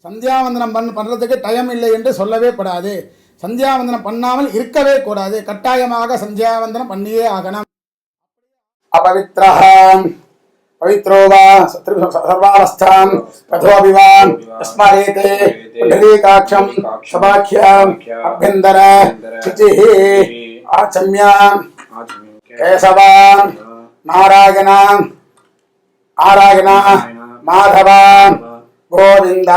சந்தியாவந்தனம் பண்ணுறதுக்கு டைம் இல்லை என்று சொல்லவே படாது. சந்தியாவந்தனம் பண்ணாமல் இருக்கவே கூடாது. கட்டாயமாக சந்தியாவந்தனம் பண்ணியே ஆகணும். அபவித்ரஹ பவித்ரோ வா சர்வாவஸ்தாம் ததோபி வா ஸ்மரேதே புண்டரீகாட்சம் சபாக்ஷ்யம் அப்யந்தர சுச்சிஹி ஆச்சம்யாம் கேசவாம் நாராயணாம் ஆராயண மாதவாம் गोविंद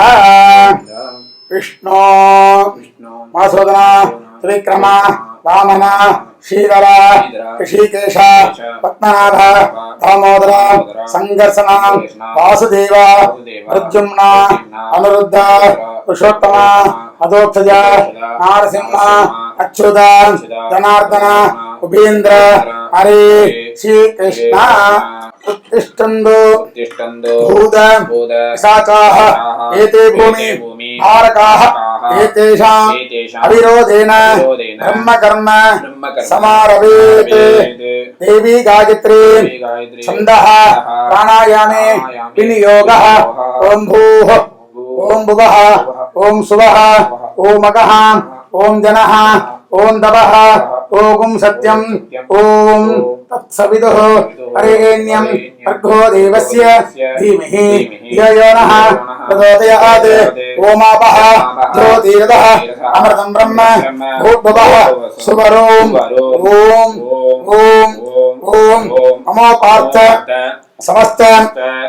विष्णु मधुसूदन त्रिविक्रम वामन श्रीधर ऋषिकेश पद्मनाभ दामोदर संघर्षण वासुदेव प्रद्युम्न अनिरुद्ध पुरुषोत्तम अधोक्षज नारसिंह अच्युत जनार्दन उपेन्द्र हरे श्री कृष्ण उत्तिष्ठन्तु भूत पिशाचाः एते भूमि धारकाः एतेषाम् अविरोधेन ब्रह्म कर्म समारभेत्। देवी गायत्री छन्दः प्राणायामे विनियोगः ओम भूः ओम भुवः ओम सुवः ओम अगः ओम जनः ओम दवः ओम सत्यम ओम तत्सविदुः हरेण्यं भर्गो देवस्य धीमहि धियो यो नः प्रचोदयात्। ओमापः ज्योतिरदः अमृतं ब्रह्म भूर्भुवः सुवरोम ओम ओम ओम नमो पार्थ समस्त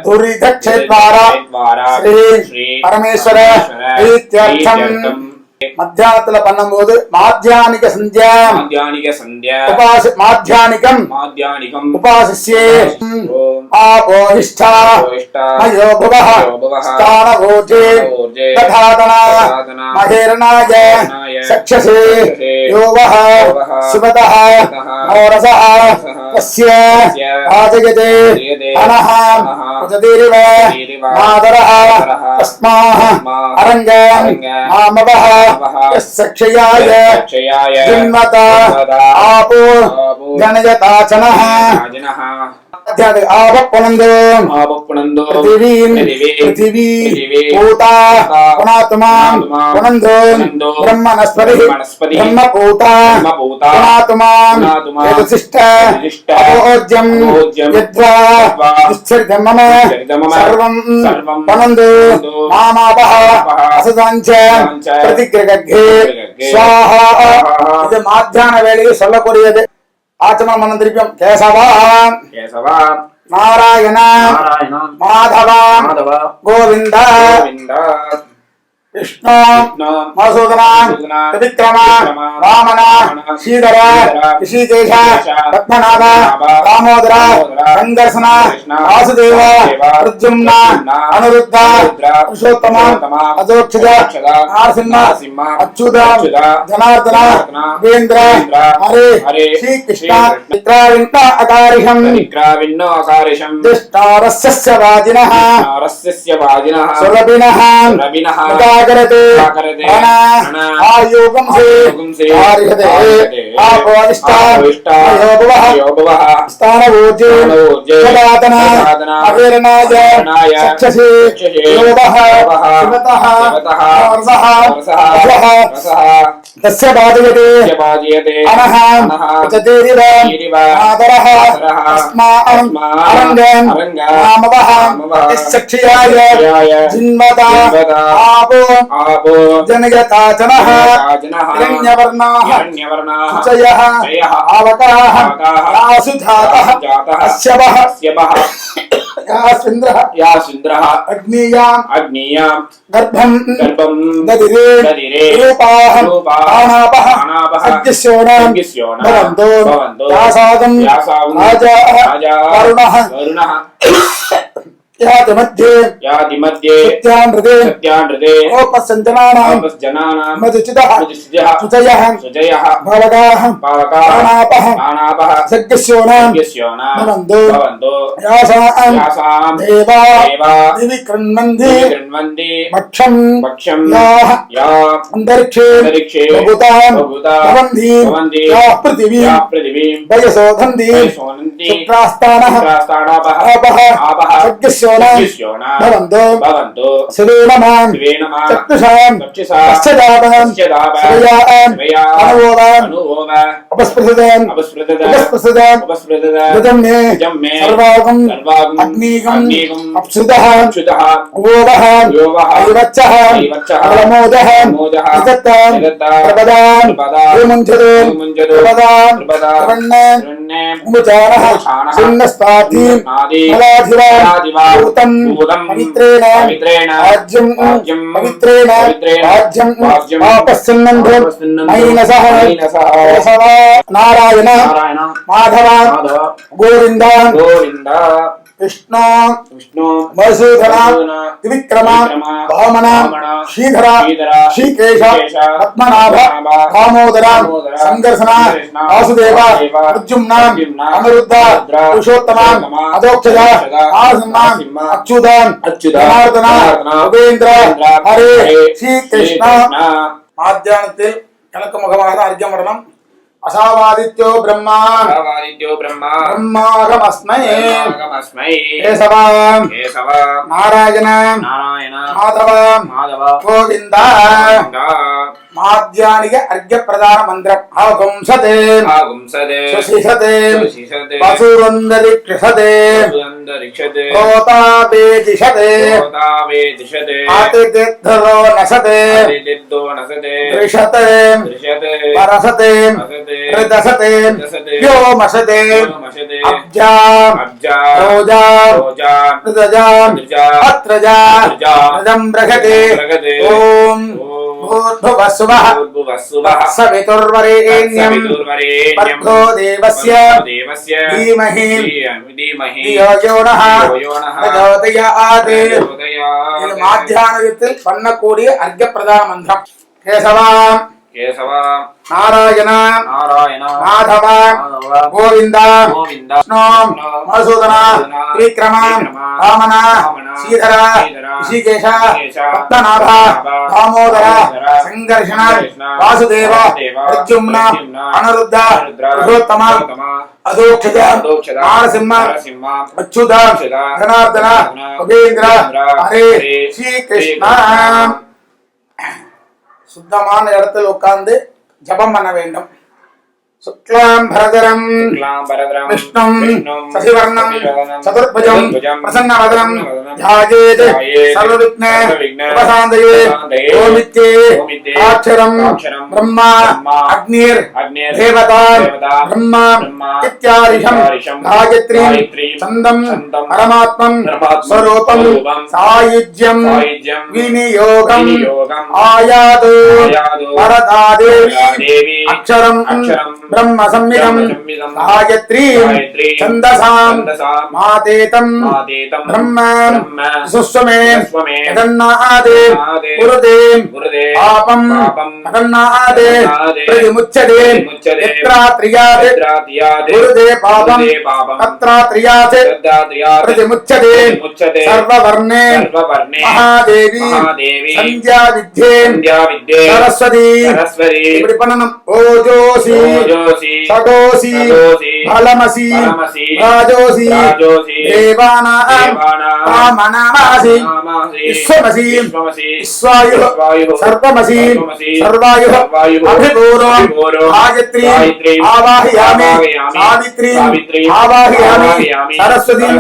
दुर्दक्षेद्वारा श्री परमेश्वर इत्यर्थम। మధ్యాహ్నத்துல பண்ணும்போது మాధ్యానిక సంధ్య మాధ్యానికం ఉపాసిస్యే ఆపోహిష్ఠ మయో భువః స్థానభూతే తథాతన మహేర్నాయ చక్షసే యోవః శివతః నోరసః తస్య ఆజయతే అనః ఉదతిరివ మాదరః తస్మాః అరంగం మామవః सक्षयाय जिन्मता आपो जनयताचनः आवपुनन्दो पृथिवी पूता पुनातुमां पुनन्दो ब्रह्मणस्पतिः ब्रह्मपूता पुनातुमां यदुशिष्ट अभोज्यं यद्वा दुश्चरितं मम सर्वं पुनन्दो मामापः असदाञ्च प्रतिग्रगे स्वाहा। இது மாத்தியான வேளையில் சொல்லக்கூடியது. आचमन मंत्रिप्यम केशवा नारायण माधव गोविंद विष्णु मधुसूदन त्रिविक्रम वामन श्रीधर ऋषिकेश पद्मनाभ दामोदर संघर्षण वासुदेव प्रद्युम्न अनिरुद्ध पुरुषोत्तम अधोक्षज नारसिंह अच्युत जनार्दन उपेन्द्र हरे श्री कृष्ण। विक्राविन्न अकारिषं दुष्टारस्य वाजिनः सुरभिनः करते आयोगम से आरिहते आपोदिष्टाभुवः स्थानभूते सदातन अवेरनाय चक्षसे योवः शिवतः नोरसः तस्य बाधयते अनः उचतेरिव आदरः अस्माकम् अरङ्गं नामवः चक्षयाय जिन्मता आपो जनयताचनः हिरण्यवर्णाः शुचयः आवकाः आसुजातः अस्यवः यास्विन्द्रः अग्नीयां गर्भं ददिरे रूपाः प्राणापः अग्निशोणां भवन्तो यासादं राजा वरुणः याति मध्ये सत्यानृते ओपसञ्जनानां मधुचितः शुचयः भावकाः प्राणापः सज्ञस्योनां भवन्तो यासां देवा दिवि कृण्वन्ति भक्षं याः अन्तरिक्षे बभूतां भवन्ति याः पृथिवीं वयसोधन्ति శుక్రాస్తానః ఆపః సద్యస్యోనా భవంతు శివే నమః చక్షుషాం పశ్చాదాపహం శ్రేయాం అనువోమ ఉపస్పృశదాం ఋతం మే సర్వాగం అగ్నిగం అప్సుదః ఓవః ఐవచ్చః ప్రమోదః నిదత్తాం ప్రపదాం విముంచదో ప్రపదాం ఉపచారః చిన్నస్తాధీం మలాధివాం పవిత్రేణ రాజ్యం పవిత్రేణ రాజ్యం ఆపస్సన్నంధం మైనసః నారాయణ మాధవ గోవింద విష్ణు మధుసూదన త్రివిక్రమ వామన శ్రీధర శ్రీకేశ పద్మనాభ దామోదర సంఘర్షణ వాసుదేవ ప్రద్యుమ్న అనిరుద్ధ పురుషోత్తమ అధోక్షజ నరసింహ అచ్యుత జనార్దన ఉపేంద్ర హరే శ్రీకృష్ణ మాధ్యాహ్నത്തിൽ കണക്ക് മുഖമാണ് അർഘ്യമടണം അസാവാദിത്യോ ബ്രഹ്മ ബ്രഹ്മാഗമസ്മൈ കേശവ നാരായണ മാധവ ഗോവിന്ദ మాధ్యానిక అర్ఘ్య ప్రధాన మంత్రం ఆగుంసతే సుశిషతే వసురందరిక్షతే రోతావేదిషతే ఆతిథ్యో నసతే దృశతే పరసతే హృదసతే వ్యోమసతే అబ్జా రోజా హృదజా అత్రజా హృదం బృహతే ఓం భూర్భువస్సువః సవితుర్వరేణ్యం భర్గో దేవస్య ధీమహి ధియో యోనః ప్రచోదయాత్. ఇది మాధ్యాహ్నത്തിൽ பண்ணக்கூடிய అర్ఘ్య ప్రధాన మంత్రం. కేశవ నారాయణ మాధవ గోవింద విష్ణు మధుసూదన త్రివిక్రమ వామన శ్రీధర ఋషికేశ పద్మనాభ దామోదర సంఘర్షణ వాసుదేవ ప్రద్యుమ్న అనిరుద్ధ పురుషోత్తమ అధోక్షజ నరసింహ అచ్యుత జనార్దన ఉపేంద్ర హరే శ్రీకృష్ణ. சுத்தமான இடத்தில் உட்கார்ந்து ஜபம் பண்ண வேண்டும். శుక్లాం భరధరం విష్ణుం శశివర్ణం చతుర్భుజం ప్రసన్నవదనం ధ్యాయేత్ సర్వవిఘ్న ఉపశాంతయే. ఓమిత్యే అక్షరం బ్రహ్మ అగ్నిర్ దేవతా బ్రహ్మ ఇత్యాదిశం గాయత్రీం ఛందం పరమాత్మం స్వరూపం సాయుజ్యం వినియోగం ఆయాదు వరదాదేవి అక్షరం బ్రహ్మ సంహితం గాయత్రీ ఛందసాం మాతేతం బ్రహ్మ సుస్వమే జగన్నాదే గురుదే పాపం జగన్నాదే ప్రతిముచ్యతే యత్రాత్రియాత్ గురుదే పాపం తత్రాత్రియాత్ ప్రతిముచ్యతే. సర్వవర్ణే మహాదేవి సంధ్యా విద్యే సరస్వతి. ఇప్పుడు పన్ననం ఓజోసి సదోసి ఫలమసి రాజోసి దేవానాం వామనామాసి విశ్వమసి విశ్వాయుః సర్వమసి సర్వాయుః అభిపూర్వం గాయత్రీ ఆవాహయామి సావిత్రీం ఆవాహయామి సరస్వతీం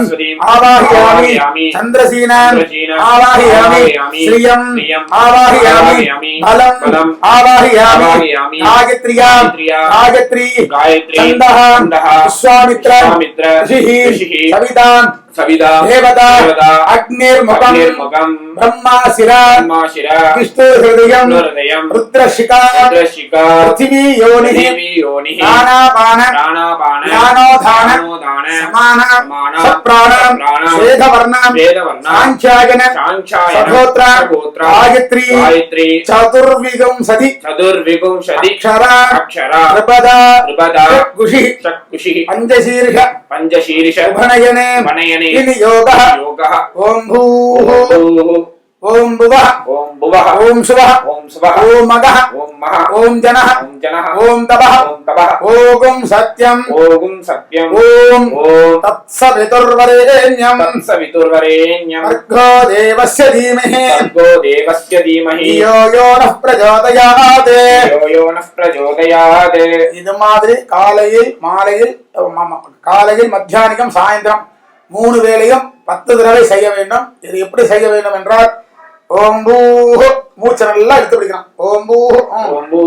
ఆవాహయామి చంద్రసీనాం ఆవాహయామి శ్రియం ఆవాహయామి బలం ఆవాహయామి గాయత్ర్యాం గాయత్రీ చందః విశ్వామిత్ర ఋషిః సవితా దేవతా అగ్నిర్ముఖం బ్రహ్మాశిరా విష్ణు హృదయం రుద్రశిఖా పృథివీ యోనిః ప్రాణాపాన జ్ఞానోధాన సమాన సప్రాణం శ్వేతవర్ణం సాంఖ్యాయన సహోత్ర గాయత్రీ చతుర్వింశతి అక్షర త్రిపద గుషి పంచశీర్ష ఉపనయనే వినియోగః. ఓం భూః ஓம் புவः ஓம் புவः ஓம் சுவः ஓம் சுவः ஓம் மகः ஓம் மகः ஓம் ஜனः ஓம் ஜனः ஓம் தபः ஓம் தபः ஓம் சத்யம் ஓம் சத்யம் ஓம் ஓம் தத்சவிதுர்வரேண்யம் தத்சவிதுர்வரேண்யம் भर्गो देवस्य धीमहि भर्गो देवस्य धीमहि धियो यो नः प्रचोदयात् धियो यो नः प्रचोदयात् இது மாதிரி காலையில் மாலையில் காலையில் மத்தியானிகம் சாயந்தரம் 3 வேளையும் 10 தடவை செய்ய வேண்டும். இது எப்படி செய்ய வேண்டும் என்றால் ஓம் பூ மூச்சு நல்லா எடுத்து பிடிக்கணும். ஓம் பூ ஓம் பூ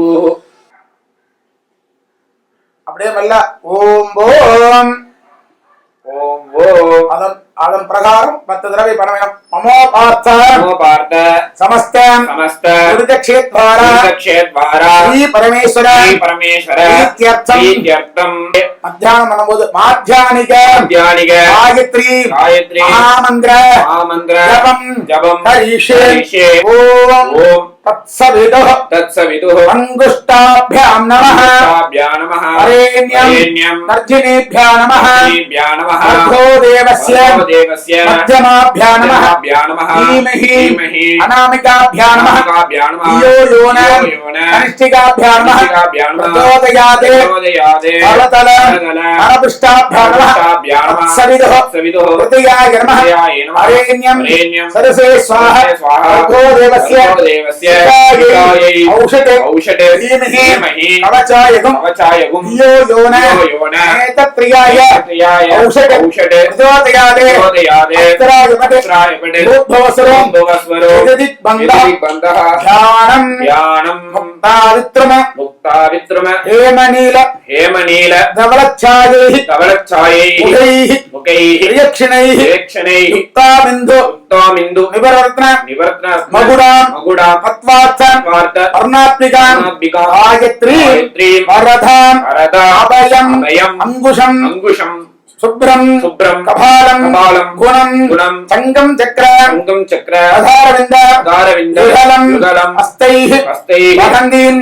அப்படியே மெல்ல ஓம் ஓம் ஓம் ஓம் அதன் பிரகாரம் 10 தடவை பண்ண வேண்டும். மமோ பார்த்த சமஸ்த க்ஷேத்வாரா ஸ்ரீ பரமேஸ்வர ப்ரீத்யர்த்தம் மத்தியானம் பண்ணும்போது மாத்தியானிக காயத்ரி மகாமந்திர ஜபம் கரிஷ்யே. ஓம் தத்சவிதுः அங்குஷ்டாभ्यां நமः வரேண்யம் நர்ஜினேभ्यां நமः भर्गो देवस्य मध्यमाभ्यां नमः धीमहि अनामिकाभ्यां नमः धियो यो नः कनिष्ठिकाभ्यां नमः प्रचोदयात् तलतल नरपृष्ठाभ्यां नमः तत्सविदुः तृतीयाय नमः वरेण्यं सरसे स्वाहा भर्गो देवस्य औषधे धीमहि कवचायगुं धियो यो नः एतत्प्रियाय औषधे प्रचोदयात् मुक्तावित्रम हेमनील धवलच्छायै मुखैः प्रियक्षणैः युक्तामिन्दु निवरत्न मगुडां पत्वार्थ अर्णात्मिकां गायत्री वरदां अभयम् अंकुशम् शुभ्रं कपालं गुणं चंगम चक्र आधारविंद युगलम् हस्तैः वहन्दीन्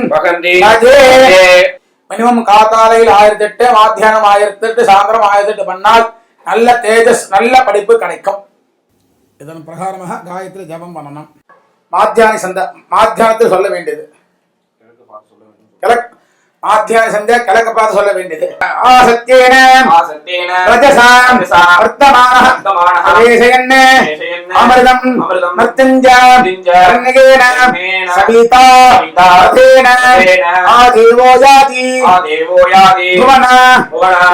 மினிமம் காத்தாலையில் 1008 மாத்தியானம் 1008 சாயந்தரம் 1008 பண்ணால் நல்ல தேஜஸ் நல்ல படிப்பு கிடைக்கும். இதன் பிரகாரமாக காயத்ரி ஜபம் பண்ணணும். மாத்தியானத்தில் சொல்ல வேண்டியது மாத்தியான சந்தியா கிழக்க பார்த்து சொல்ல வேண்டியது. ஆசத்யேன ரஜசாம் வர்த்தமானஹ பிரவேசயன் அமிர்தம் மர்த்தஞ்ச சவிதா ததேன ஆதேவோ யாதி புவன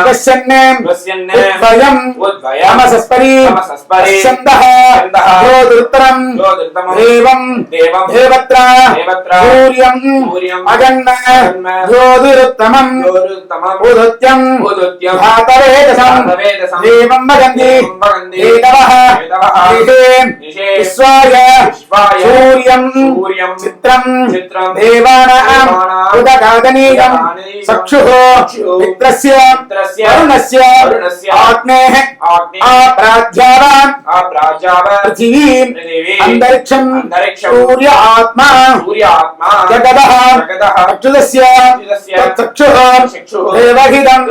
பஷ்யன் உத்வயம் நமசஸ்பரி பஷ்யந்தஹ ஜோதிருத்தரம் தேவம் தேவத்ர சூர்யம் அகன்ன ज्योतिरुत्तमम् उदुत्यम् धातवेदसम् देवम् वदन्ति वेदवः विश्वाय सूर्यम् चित्रम् देवानाम् उदगादनीयम् चक्षुः मित्रस्य वरुणस्य आग्नेः आप्राज्यावान् पृथिवीम् अन्तरिक्षम् सूर्य आत्मा जगदः अच्युतस्य चक्षुः देवहिदं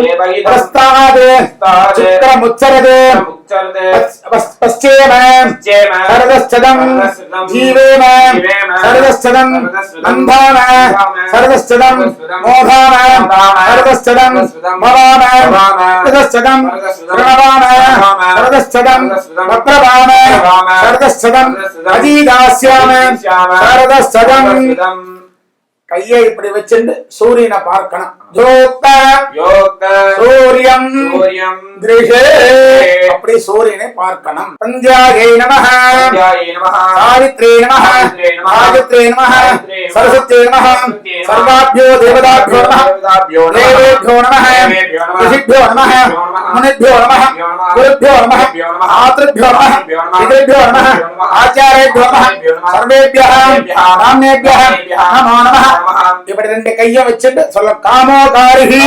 प्रस्ताद् चित्रमुच्चरते पश्चेम सर्वश्चदं जीवेम सर्वश्चदं नन्दाम सर्वश्चदं मोधाम सर्वश्चदं भवाम सर्वश्चदं प्रणवाम सर्वश्चदं वप्रवाम सर्वश्चदं अजीदास्याम सर्वश्चदं கையை இப்படி வச்சிருந்து சூரியனை பார்க்கணும். சூரியம் கிருஹே அப்படி சூரியனை பார்க்கணும். சந்தியாயை நமஹ சாவித்ரே நமஹ காயத்ரே நமஹ சரஸ்வத்யே நமஹ சர்வாभ्यो தேவதாभ्यो நமஹ தேவேभ्यो நமஹ ऋषिभ्यो நமஹ முனிभ्यो நமஹ குருभ्यो நமஹ ஆத்ருभ्यो நமஹ பிதृभ्यो நமஹ ஆச்சார்யभ्यो நமஹ சர்வேभ्यः நாமேभ्यः நமோ நமஹ. இப்படி 2 கையை வச்சிட்டு சொல்ல காமோகாரிஹி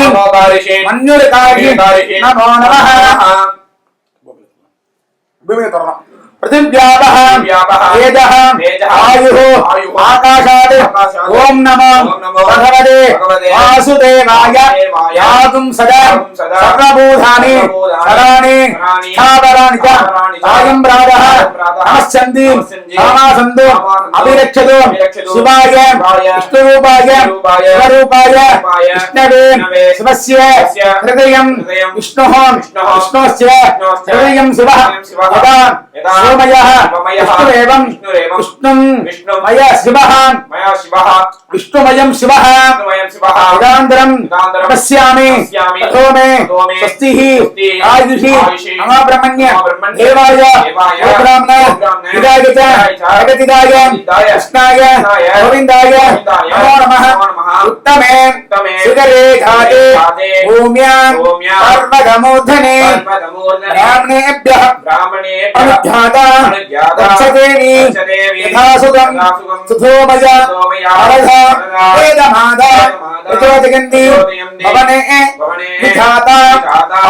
மன்யுர்காரிஹி நமோ நமஹ. பூமியை தொடரணும். पृथिव्यापः तेजः आयुः आकाशात् ओम नमो भगवते वासुदेवाय यागुं सदा सर्वभूतानि शराणि स्थावराणि च सायं प्रातः नमस्यन्ति समासन्तो अभिरक्षतो शिवाय विष्णुरूपाय शिवरूपाय विष्णवे शिवस्य हृदयं विष्णुः विष्णोस्य हृदयं शिवः यदा सोमयः विष्णुरेवं विष्णुं मया शिवः विष्णुमयं शिवः यदान्तरं पश्यामि ततो मे स्वस्तिः आयुषि मम ब्रह्मण्य देवाय ब्राह्मण हिताय च जगतिदाय कृष्णाय गोविन्दाय नमो नमः उत्तमे शिखरे घाते भूम्यां पर्वतमूर्धने ब्राह्मणेभ्यः अनुज्ञाता गच्छतेमि यथासुतं सुधोमय वरदा वेदमादा प्रचोदयन्ति भवने विधाता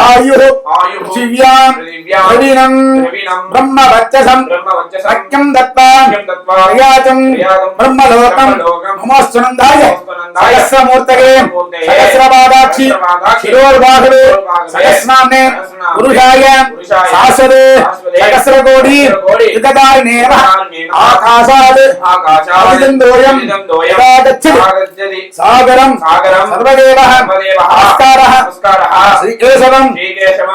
आयुः पृथिव्यां द्रविणं ब्रह्मवर्चसं सख्यं दत्त्वा प्रयातं ब्रह्मलोकं नमोऽस्तुनन्दाय सहस्रमूर्तये सहस्रपादाक्षि शिरोर्बाहुले सहस्रनाम्ने पुरुषाय शाश्वते सहस्रकोटि युगदारिणे आकाशात् अभिनन्दोऽयं यदा गच्छति सागरं सर्वदेवः नमस्कारः श्रीकेशवं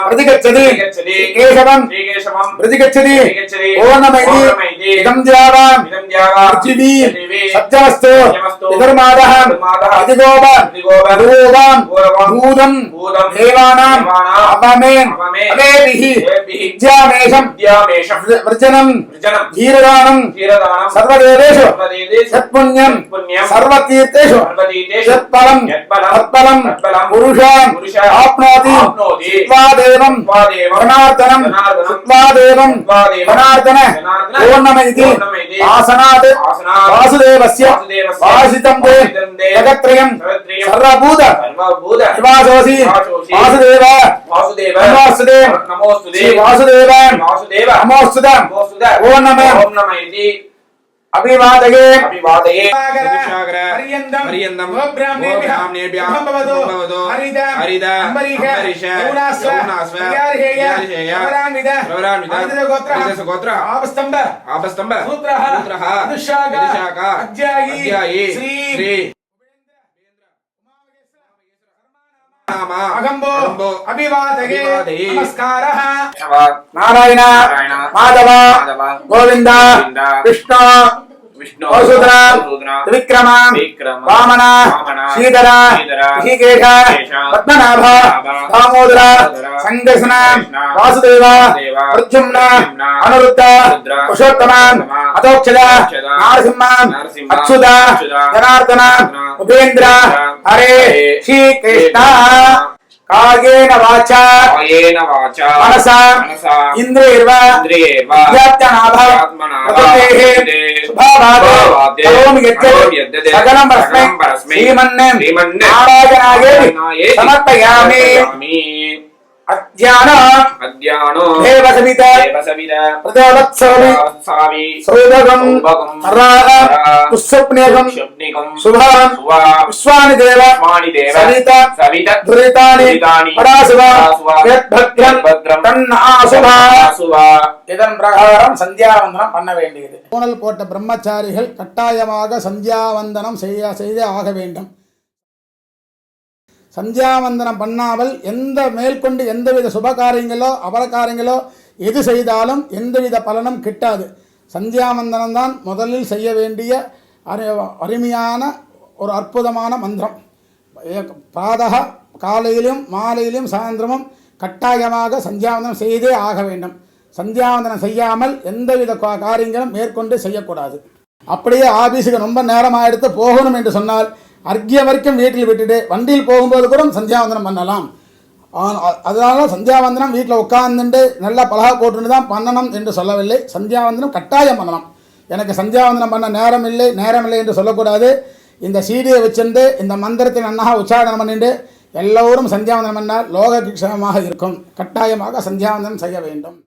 प्रतिगच्छति केशवं प्रतिगच्छति ओम नमः इदं द्यावा पृथिवी सत्यमस्तु विधर्मादः अधिगोप भूवां भूतं देवानां अपमेन अवेभिः विद्यामेषं वृजनं धीरदानं सर्वदेवेषु यत्पुण्यं सर्वतीर्थेषु यत्फलं तत्फलं पुरुषान् आप्नोति श्रुत्वा देवं जनार्दनं श्रुत्वा देवं जनार्दन ओम नमः इति आसनात् वासुदेवस्य वासितं ते जगत्त्रयं सर्वभूत निवासोऽसि वासुदेव नमोऽस्तुते श्री वासुदेव नमोऽस्तुते ओम नमः इति अभिवादये पर्यन्तं ब्राह्मणेभ्यः भवतो हरित अम्बरीष यौनास्व गोत्र आपस्तंभ सूत्रः अनुशाखा अध्यायी श्री अगंबो अभिवादये नमस्कारः नारायण माधव गोविंद विष्णु वसुधर त्रिविक्रम वामन श्रीधर ऋषिकेश पद्मनाभ दामोदर संकर्षण वासुदेव प्रद्युम्न अनिरुद्ध पुरुषोत्तम अतोक्षज नारसिंह अच्युत जनार्दन उपेन्द्र हरे श्री कृष्ण कायेन वाचा मनसा इन्द्रियैर्वा प्रकृतेः स्वभावात् करोमि यद्यत् सकलं परस्मै श्रीमन्नारायणाय समर्पयामि अज्ञानो देवसवित प्रजावत्सावि सौभगं पुष्पनेकं शुभां विश्वानि देव सवित दुरितानि परासुवा यद्भद्रं तन्नासुभा இதன் பிரகாரம் சந்தியாவந்தனம் பண்ண வேண்டியது. பூனல் போட்ட பிரம்மச்சாரிகள் கட்டாயமாக சந்தியாவந்தனம் செய்தே ஆக வேண்டும். சந்தியாவந்தனம் பண்ணாமல் எந்த மேற்கொண்டு எந்தவித சுபகாரியங்களோ அபரகாரியங்களோ எது செய்தாலும் எந்தவித பலனும் கிட்டாது. சந்தியாவந்தனம் தான் முதலில் செய்ய வேண்டிய அருமையான ஒரு அற்புதமான மந்திரம். பிராதக காலையிலும் மாலையிலும் சாயந்திரமும் கட்டாயமாக சந்தியாவந்தனம் செய்தே ஆக வேண்டும். சந்தியாவந்தனம் செய்யாமல் எந்தவித காரியங்களும் மேற்கொண்டு செய்யக்கூடாது. அப்படியே ஆபீஸுக்கு ரொம்ப நேரமாக எடுத்து போகணும் என்று சொன்னால் அர்க்கியம் வரைக்கும் வீட்டில் விட்டுட்டு வண்டியில் போகும்போது கூட சந்தியாவந்தனம் பண்ணலாம். அதனால சந்தியாவந்தனம் வீட்டில் உட்கார்ந்துட்டு நல்லா பலகா போட்டுன்னு தான் பண்ணணும் என்று சொல்லவில்லை. சந்தியாவந்தனம் கட்டாயம் பண்ணலாம். எனக்கு சந்தியாவந்தனம் பண்ண நேரம் இல்லை என்று சொல்லக்கூடாது. இந்த சீடியை வச்சுட்டு இந்த மந்திரத்தை நன்னாக உச்சாரணம் பண்ணிட்டு எல்லோரும் சந்தியாவந்தனம் பண்ணால் லோக கிருஷ்ணமாக இருக்கும். கட்டாயமாக சந்தியாவந்தனம் செய்ய வேண்டும்.